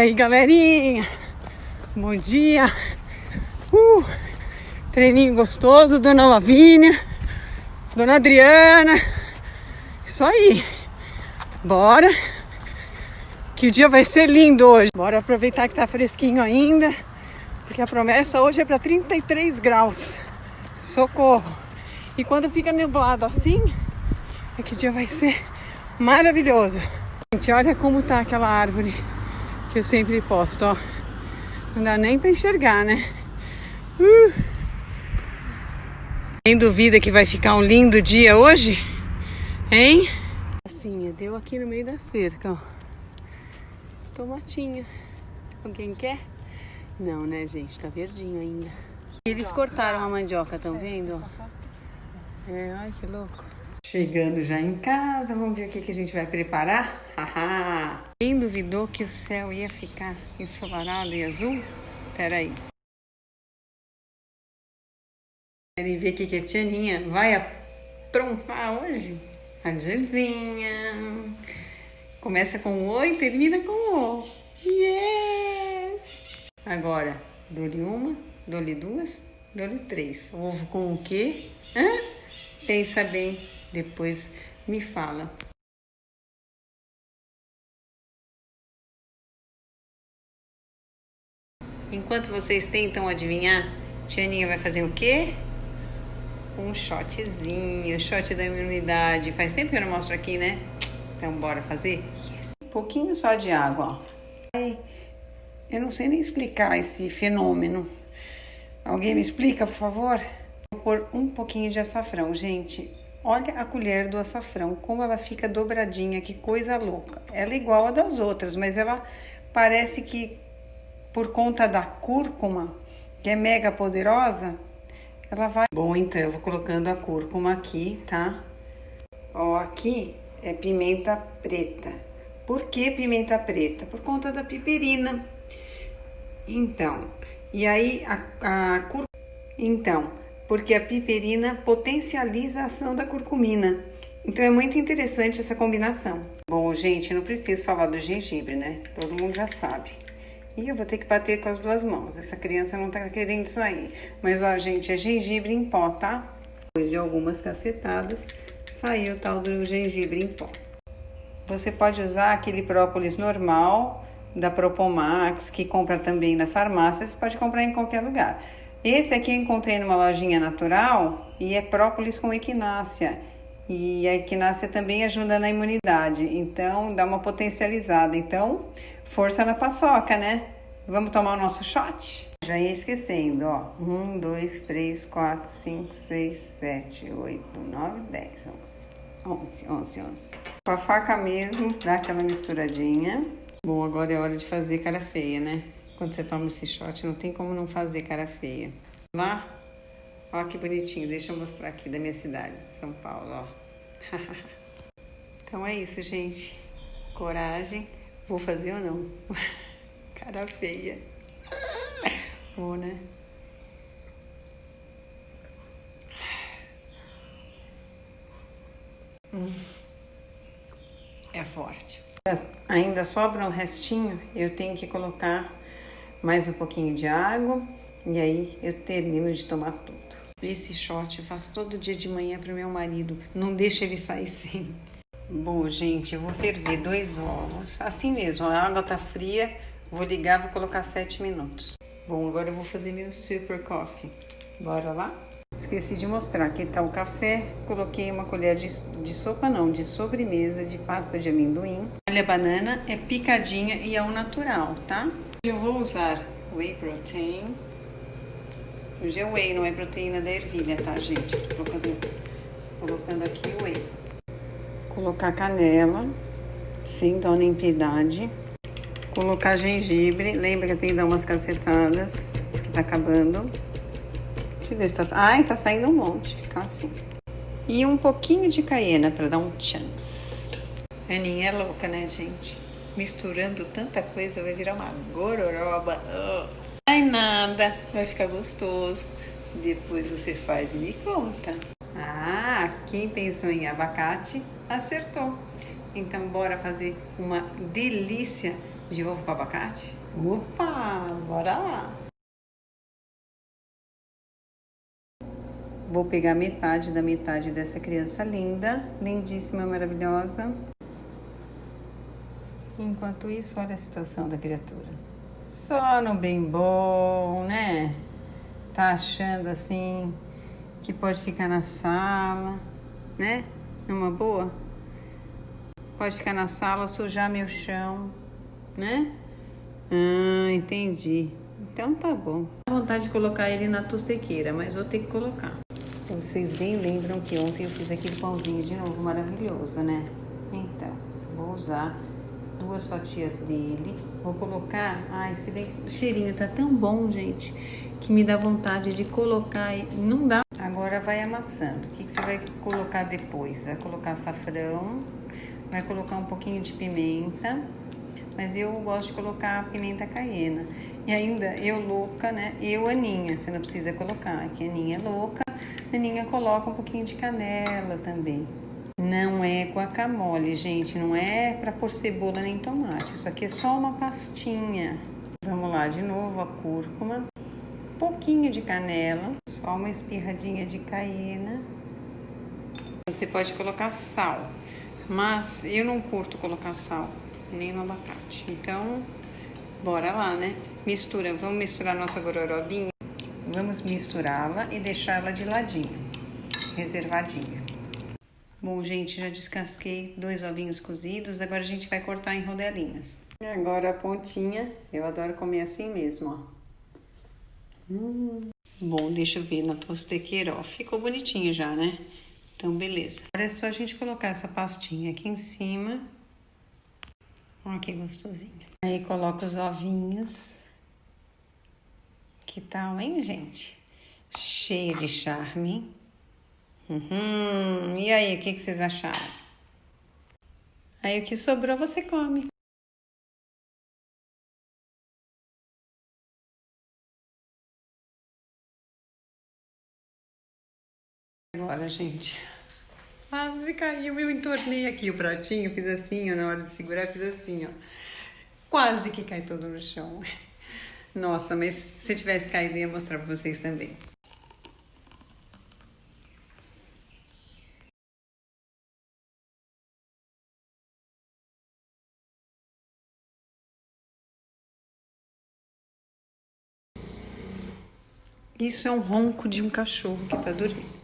E aí, galerinha, bom dia. Treininho gostoso, Dona Lavínia, Dona Adriana. Isso aí, bora, que o dia vai ser lindo hoje. Bora aproveitar que tá fresquinho ainda, porque a promessa hoje é para 33 graus. Socorro. E quando fica nublado assim, é que o dia vai ser maravilhoso. Gente, olha como tá aquela árvore que eu sempre posto, ó. Não dá nem pra enxergar, né? Quem duvida que vai ficar um lindo dia hoje? Hein? Assim, deu aqui no meio da cerca, ó. Tomatinha. Alguém quer? Não, né, gente? Tá verdinho ainda. Eles cortaram a mandioca, estão vendo? Ai, que louco. Chegando já em casa, vamos ver o que a gente vai preparar? Quem duvidou que o céu ia ficar ensolarado e azul? Peraí. Querem ver o que a Tianinha vai aprontar hoje? Adivinha? Começa com O e termina com O. Yes! Agora, dou-lhe uma, dou-lhe duas, dou-lhe três. Ovo com o quê? Pensa bem, depois me fala. Enquanto vocês tentam adivinhar, Tianinha vai fazer o quê? Um shotzinho, shot da imunidade. Faz tempo que eu não mostro aqui, né? Então bora fazer? Yes. Um pouquinho só de água, ó. Eu não sei nem explicar esse fenômeno. Alguém me explica, por favor? Vou pôr um pouquinho de açafrão, gente. Olha a colher do açafrão, como ela fica dobradinha, que coisa louca. Ela é igual a das outras, mas ela parece que por conta da cúrcuma, que é mega poderosa, ela vai... Bom, então eu vou colocando a cúrcuma aqui, tá? Ó, aqui é pimenta preta. Por que pimenta preta? Por conta da piperina. Então, e aí a cúrcuma... Então, porque a piperina potencializa a ação da curcumina. Então é muito interessante essa combinação. Bom, gente, não preciso falar do gengibre, né? Todo mundo já sabe. E eu vou ter que bater com as duas mãos. Essa criança não tá querendo sair. Mas, ó, gente, é gengibre em pó, tá? Depois de algumas cacetadas, saiu o tal do gengibre em pó. Você pode usar aquele própolis normal, da Propomax, que compra também na farmácia. Você pode comprar em qualquer lugar. Esse aqui eu encontrei numa lojinha natural e é própolis com equinácea. E a equinácea também ajuda na imunidade, então dá uma potencializada. Então, força na paçoca, né? Vamos tomar o nosso shot? Já ia esquecendo, ó. 1, 2, 3, 4, 5, 6, 7, 8, 9, 10, 11. Com a faca mesmo, dá aquela misturadinha. Bom, agora é hora de fazer cara feia, né? Quando você toma esse shot, não tem como não fazer cara feia. Lá, ó que bonitinho. Deixa eu mostrar aqui da minha cidade, de São Paulo, ó. Então é isso, gente. Coragem. Vou fazer ou não? Cara feia. Vou, né? É forte. Ainda sobra um restinho, eu tenho que colocar mais um pouquinho de água e aí eu termino de tomar tudo. Esse shot eu faço todo dia de manhã para o meu marido, não deixa ele sair sem. Bom, gente, eu vou ferver 2 ovos, assim mesmo, a água tá fria, vou ligar, vou colocar 7 minutos. Bom, agora eu vou fazer meu super coffee. Bora lá? Esqueci de mostrar, aqui tá o café, coloquei uma colher de sopa não, de sobremesa de pasta de amendoim. Olha, a banana é picadinha e é ao natural, tá? Eu vou usar whey protein. Hoje é whey, não é proteína da ervilha, tá, gente? Colocando aqui o whey. Colocar canela, sem dó nem piedade. Colocar gengibre, lembra que eu tenho que dar umas cacetadas, que tá acabando. Deixa eu ver se tá... Ai, tá saindo um monte, tá assim. E um pouquinho de caiena pra dar um chance. A Aninha é louca, né, gente? Misturando tanta coisa, vai virar uma gororoba. Ai, nada, vai ficar gostoso. Depois você faz e me conta. Ah, quem pensou em abacate, acertou. Então, bora fazer uma delícia De ovo com abacate? Opa, bora lá! Vou pegar metade da metade dessa criança linda, lindíssima, maravilhosa. Enquanto isso, olha a situação da criatura. Só no bem bom, né? Tá achando assim que pode ficar na sala, né? Numa boa? Pode ficar na sala, sujar meu chão, né? Ah, entendi. Então tá bom. Dá vontade de colocar ele na tostequeira, mas vou ter que colocar. Vocês bem lembram que ontem eu fiz aquele pãozinho de novo maravilhoso, né? Então, vou usar 2 fatias dele. Vou colocar... Ai, se bem que o cheirinho tá tão bom, gente, que me dá vontade de colocar e não dá. Agora vai amassando. O que você vai colocar depois? Vai colocar açafrão, vai colocar um pouquinho de pimenta, mas eu gosto de colocar pimenta caiena. E ainda, eu louca, né? Eu, Aninha, você não precisa colocar, que a Aninha é louca. A Aninha coloca um pouquinho de canela também. Não é guacamole, gente, não é pra pôr cebola nem tomate. Isso aqui é só uma pastinha. Vamos lá, de novo a cúrcuma, um pouquinho de canela, só uma espirradinha de caiena. Você pode colocar sal, mas eu não curto colocar sal, nem no abacate. Então, bora lá, né? Mistura, vamos misturar nossa gororobinha? Vamos misturá-la e deixá-la de ladinho, reservadinha. Bom, gente, já descasquei 2 ovinhos cozidos, agora a gente vai cortar em rodelinhas. E agora a pontinha, eu adoro comer assim mesmo, ó. Bom, deixa eu ver na tostequeira, ó, ficou bonitinho já, né? Então, beleza. Agora é só a gente colocar essa pastinha aqui em cima. Olha que gostosinho. Aí coloca os ovinhos. Que tal, hein, gente? Cheio de charme. E aí, o que vocês acharam? Aí o que sobrou você come. Agora, gente. Quase caiu, eu entornei aqui o pratinho, fiz assim, ó, na hora de segurar, fiz assim, ó. Quase que cai todo no chão. Nossa, mas se tivesse caído, eu ia mostrar pra vocês também. Isso é um ronco de um cachorro que tá dormindo.